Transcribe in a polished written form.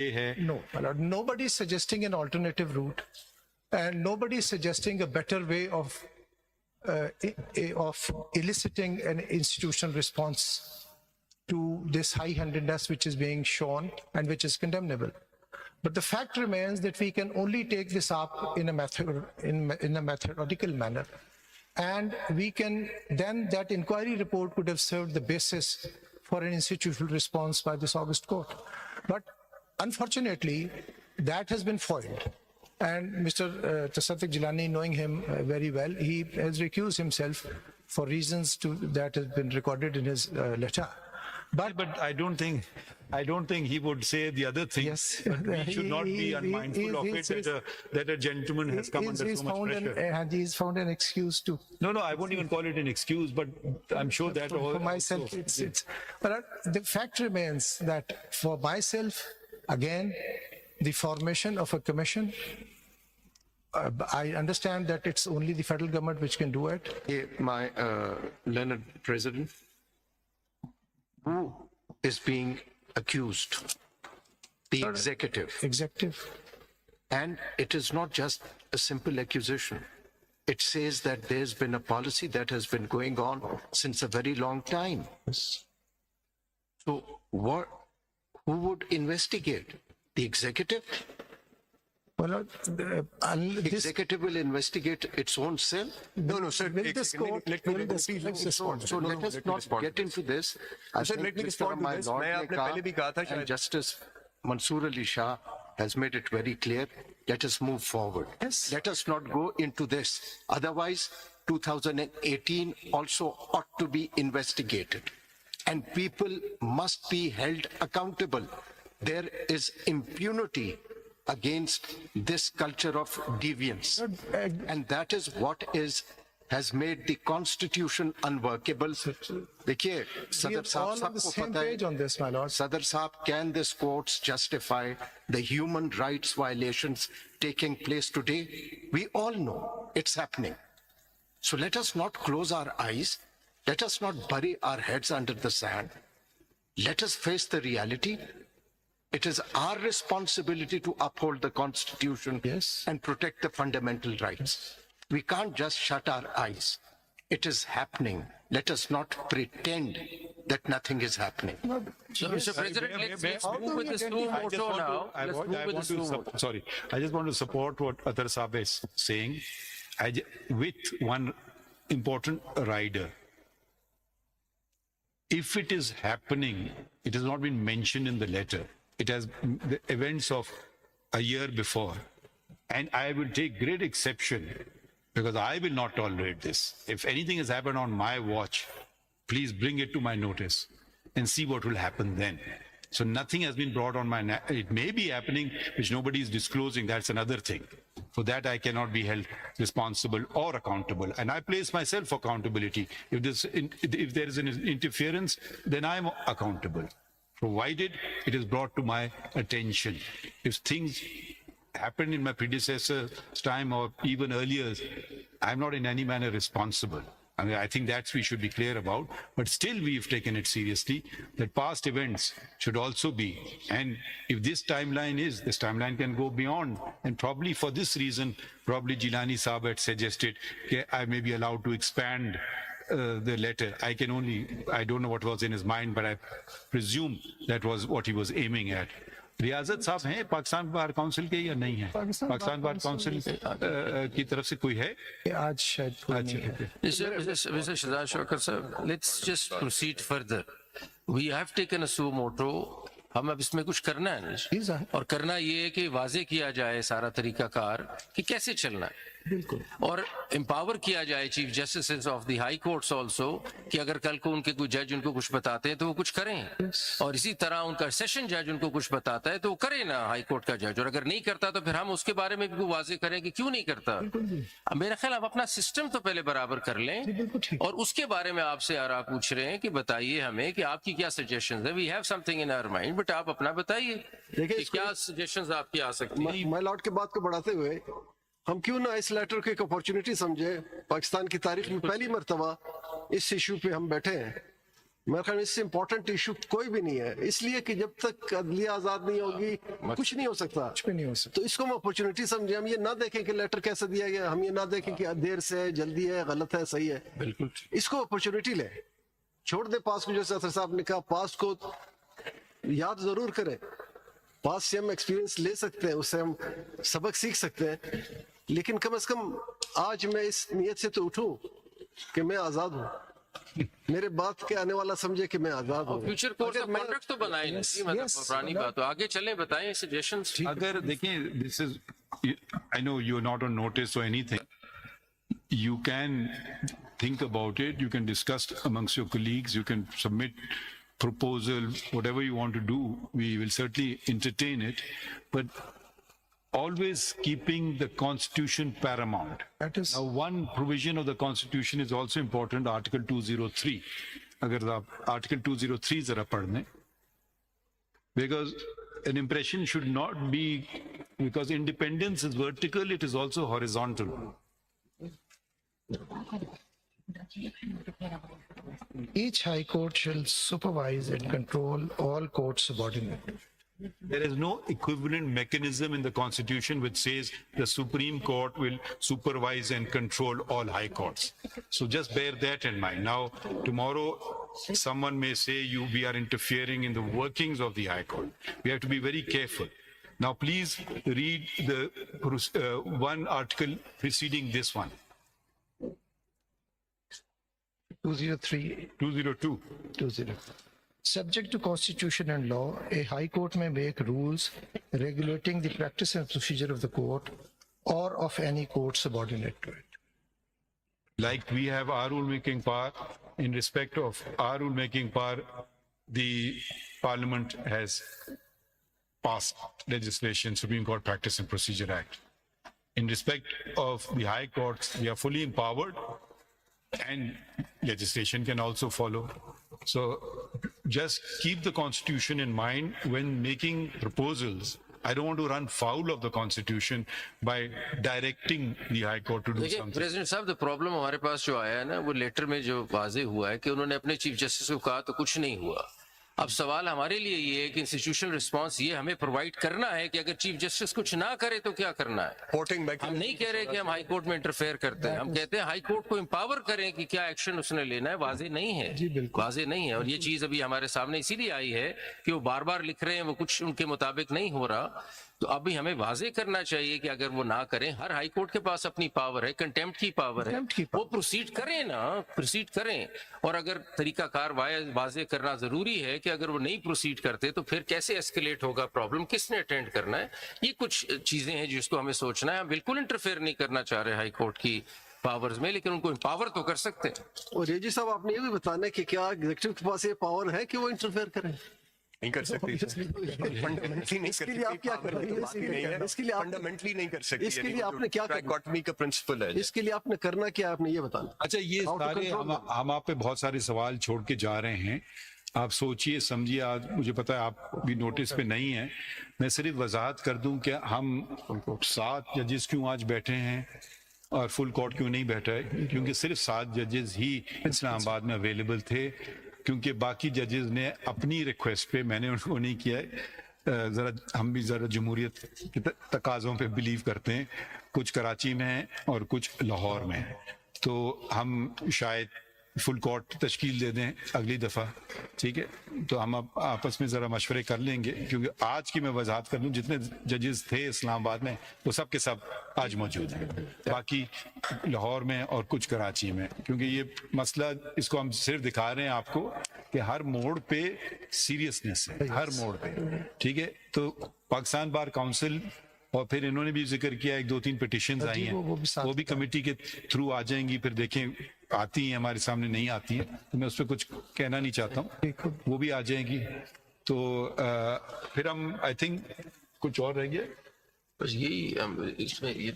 یہ ہے. No, my lord, nobody is suggesting an alternative route, and nobody is suggesting a better way of eliciting an institutional response to this high-handedness which is being shown and which is condemnable. But the fact remains that we can only take this up in a methodical manner. And we can, then that inquiry report could have served the basis for an institutional response by this August court. But unfortunately, that has been foiled. And Mr. Tasadduq Jilani, knowing him very well, he has recused himself for reasons that has been recorded in his letter. But I don't think he would say the other thing. Yes. But we should not be unmindful of it that a gentleman has come under so much pressure. And he's found an excuse to. No, I won't even call it an excuse, but I'm sure that for myself, it's. But the fact remains that for myself, again, the formation of a commission, I understand that it's only the federal government which can do it. My learned President, who is being accused? The executive. Executive. And it is not just a simple accusation. It says that there's been a policy that has been going on since a very long time. So who would investigate? The executive? Well, The executive will investigate its own self? No, sir. will this court, will this respond? So let us not get into this. I Sir, think let me Mr. respond to My this. Lord میں آپ نے پہلے بھی کہا تھا and شاید. Justice Mansoor Ali Shah has made it very clear. Let us move forward. Yes. Let us not go into this. Otherwise, 2018 also ought to be investigated. And people must be held accountable. There is impunity against this culture of deviance. And that is what has made the constitution unworkable. Dekhiye, We Sadr are all Sahab on the sabko same pata page hai. on this, my lord. Sadr Sahab, can this courts justify the human rights violations taking place today? We all know it's happening. So let us not close our eyes. Let us not bury our heads under the sand. Let us face the reality. It is our responsibility to uphold the Constitution Yes. and protect the fundamental rights. We can't just shut our eyes. It is happening. Let us not pretend that nothing is happening. So, Mr. President, let's move with the suo moto now. Let's move with the suo moto. Sorry, I just want to support what Athar Saab is saying. With one important rider. If it is happening, it has not been mentioned in the letter. It has the events of a year before. And I will take great exception because I will not tolerate this. If anything has happened on my watch, please bring it to my notice and see what will happen then. So nothing has been brought on my, it may be happening, which nobody is disclosing, that's another thing. For that I cannot be held responsible or accountable. And I place myself for accountability. If there is an interference, then I am accountable, provided it is brought to my attention. If things happened in my predecessor's time or even earlier, I'm not in any manner responsible. I mean, I think that's we should be clear about, but still we've taken it seriously that past events should also be. And if this timeline can go beyond. And probably for this reason, probably Jilani Saab had suggested I may be allowed to expand the letter. I don't know what was in his mind, but I presume that was what he was aiming at. ریاضت صاحب ہیں Pakistan bar council کے یا نہیں ہیں؟ Pakistan bar council کی طرف سے کوئی ہے؟ آج شاید Mr. Shahzad Shawkat sir, let's just proceed further. We have taken a suo moto. ہم اب اس میں کچھ کرنا ہے نا اور کرنا یہ ہے کہ واضح کیا جائے سارا طریقہ کار کہ کیسے چلنا ہے اور امپاور کیا جائے chief justice of the high courts also کہ اگر کل کو ان کے کوئی جج ان کو کچھ بتاتے ہیں تو وہ کچھ کریں اور اسی طرح ان کا سیشن جج ان کو کچھ بتاتا ہے تو وہ کرے نا ہائی کورٹ کا جج اور اگر نہیں کرتا تو پھر ہم اس کے بارے میں بھی واضح کریں کہ کیوں نہیں کرتا. میرا خیال آپ اپنا سسٹم تو پہلے برابر کر لیں اور اس کے بارے میں آپ سے آرا پوچھ رہے ہیں کہ بتائیے ہمیں کہ آپ کی کیا سجیشنز ہیں. We have something in our mind but آپ اپنا بتائیے کہ کیا سجیشنز آپ کی آ سکتی ہیں. مائی لارڈ کے بات کو بڑھاتے ہوئے ہم کیوں نہ اس لیٹر کو ایک اپارچونٹی سمجھے. پاکستان کی تاریخ میں پہلی مرتبہ اس ایشو پہ ہم بیٹھے ہیں میرے خیال میں اس سے امپورٹنٹ ایشو کوئی بھی نہیں ہے، اس لیے کہ جب تک عدلیہ آزاد نہیں ہوگی کچھ نہیں ہو سکتا. کچھ بھی نہیں ہو سکتا. تو اس کو ہم اپرچونٹی سمجھیں، ہم یہ نہ دیکھیں کہ لیٹر کیسے دیا گیا، ہم یہ نہ دیکھیں کہ دیر سے ہے، جلدی ہے، غلط ہے، صحیح ہے. بالکل اس کو اپرچونٹی لیں، چھوڑ دیں پاس کو. جیسے اطہر صاحب نے کہا پاس کو یاد ضرور کریں، پاس سے ہم ایکسپیرینس لے سکتے ہیں، اس سے ہم سبق سیکھ سکتے ہیں، لیکن کم از کم آج میں اس نیت سے تو اٹھوں کہ میں آزاد ہوں، میرے بعد کے آنے والا سمجھے کہ میں آزاد ہوں. فیوچر کورس آف کنڈکٹ تو بنائیں نا، مطلب پرانی بات ہو. آگے چلیں، بتائیں سجیشنز. اگر دیکھیں this is I know you are not on notes or anything, you can think about it, you can discuss amongst your colleagues, you can submit proposal, whatever you want to do, we will certainly entertain it, but always keeping the constitution paramount. That is- Now one provision of the constitution is also important, article 203. Agar aap article 203 zara padh lein, because an impression should not be, because independence is vertical, it is also horizontal. Each high court shall supervise and control all courts subordinate. There is no equivalent mechanism in the Constitution which says the Supreme Court will supervise and control all high courts. So just bear that in mind. Now, tomorrow, someone may say we are interfering in the workings of the High Court. We have to be very careful. Now, please read the one article preceding this one, 203. 202. Subject to constitution and law, a high court may make rules regulating the practice and procedure of the court or of any court subordinate to it. Like we have our rule-making power, in respect of our rule-making power, the Parliament has passed legislation, Supreme Court Practice and Procedure Act. In respect of the high courts, we are fully empowered, and legislation can also follow. So just keep the Constitution in mind when making proposals. I don't want to run foul of the Constitution by directing the High Court to do دیکھیں something. President صاحب، the problem ہمارے پاس جو آیا ہے نا، وہ letter میں جو واضح ہوا ہے کہ انہوں نے اپنے چیف جسٹس کو کہا تو کچھ نہیں ہوا. اب سوال ہمارے لیے یہ ہے کہ انسٹیٹیوشنل رسپانس یہ ہمیں پرووائڈ کرنا ہے کہ اگر چیف جسٹس کچھ نہ کرے تو کیا کرنا ہے. ہم نہیں کہہ رہے کہ ہم ہائی کورٹ میں انٹرفیئر کرتے ہیں، ہم کہتے ہیں ہائی کورٹ کو امپاور کریں کہ کیا ایکشن اس نے لینا ہے. واضح نہیں ہے، واضح نہیں ہے. اور یہ چیز ابھی ہمارے سامنے اسی لیے آئی ہے کہ وہ بار بار لکھ رہے ہیں، وہ کچھ ان کے مطابق نہیں ہو رہا. تو ابھی ہمیں واضح کرنا چاہیے کہ اگر وہ نہ کریں، ہر ہائی کورٹ کے پاس اپنی پاور ہے، کنٹیمپٹ کی پاور ہے، وہ پروسیڈ کریں نا، پروسیڈ کریں. اور اگر طریقہ کار واضح کرنا ضروری ہے کہ اگر وہ نہیں پروسیڈ کرتے تو پھر کیسے ایسکیلیٹ ہوگا پرابلم، کس نے اٹینڈ کرنا ہے. یہ کچھ چیزیں ہیں جس کو ہمیں سوچنا ہے. ہم بالکل انٹرفیئر نہیں کرنا چاہ رہے ہائی کورٹ کی پاورز میں، لیکن ان کو امپاور تو کر سکتے ہیں. اور ریجی صاحب آپ نے یہ بھی بتانا ہے کہ کیا ایگزیکٹو کے پاس یہ پاور ہے کہ وہ انٹرفیئر کریں؟ نہیں کر سکتی، فنڈامنٹلی نہیں کر اس کے لیے آپ کیا کر رہے ہیں؟ اس کے لیے فنڈامنٹلی نہیں کر سکتی. اس کے لیے آپ نے کیا کرنا؟ ڈائکاٹمی کا پرنسپل ہے. اس کے لیے آپ نے کرنا کیا، آپ نے یہ بتانا. اچھا، یہ How to سارے control ہم آپ پہ بہت سارے سوال چھوڑ کے جا رہے ہیں. آپ سوچئے سمجھیے. آج مجھے پتا ہے آپ بھی نوٹس پہ نہیں ہیں. میں صرف وضاحت کر دوں کہ ہم 7 ججز کیوں آج بیٹھے ہیں اور فل کورٹ کیوں نہیں بیٹھا ہے. کیونکہ صرف 7 ججز ہی اسلام آباد میں اویلیبل تھے، کیونکہ باقی ججز نے اپنی ریکویسٹ پہ، میں نے ان کو نہیں کیا ہے. ہم بھی ذرا جمہوریت کے تقاضوں پہ بلیو کرتے ہیں. کچھ کراچی میں ہیں اور کچھ لاہور میں ہیں. تو ہم شاید فل کورٹ تشکیل دے دیں اگلی دفعہ، ٹھیک ہے؟ تو ہم آپس میں ذرا مشورے کر لیں گے. کیونکہ آج کی میں وضاحت کر دوں، جتنے ججز تھے اسلام آباد میں وہ سب کے سب آج موجود ہیں، باقی لاہور میں اور کچھ کراچی میں. کیونکہ یہ مسئلہ، اس کو ہم صرف دکھا رہے ہیں آپ کو کہ ہر موڑ پہ سیریسنس ہے، ہر موڑ پہ، ٹھیک ہے؟ تو پاکستان بار کونسل، اور پھر انہوں نے بھی ذکر کیا 1-2-3 پٹیشنز آئی ہیں، وہ بھی کمیٹی کے تھرو آ جائیں گی. پھر دیکھیں آتی ہیں ہمارے سامنے، نہیں آتی ہیں تو میں اس پہ کچھ کہنا نہیں چاہتا ہوں، وہ بھی آ جائیں گی. تو پھر ہم آئی تھنک کچھ اور رہ گیا بس یہی اس میں یہ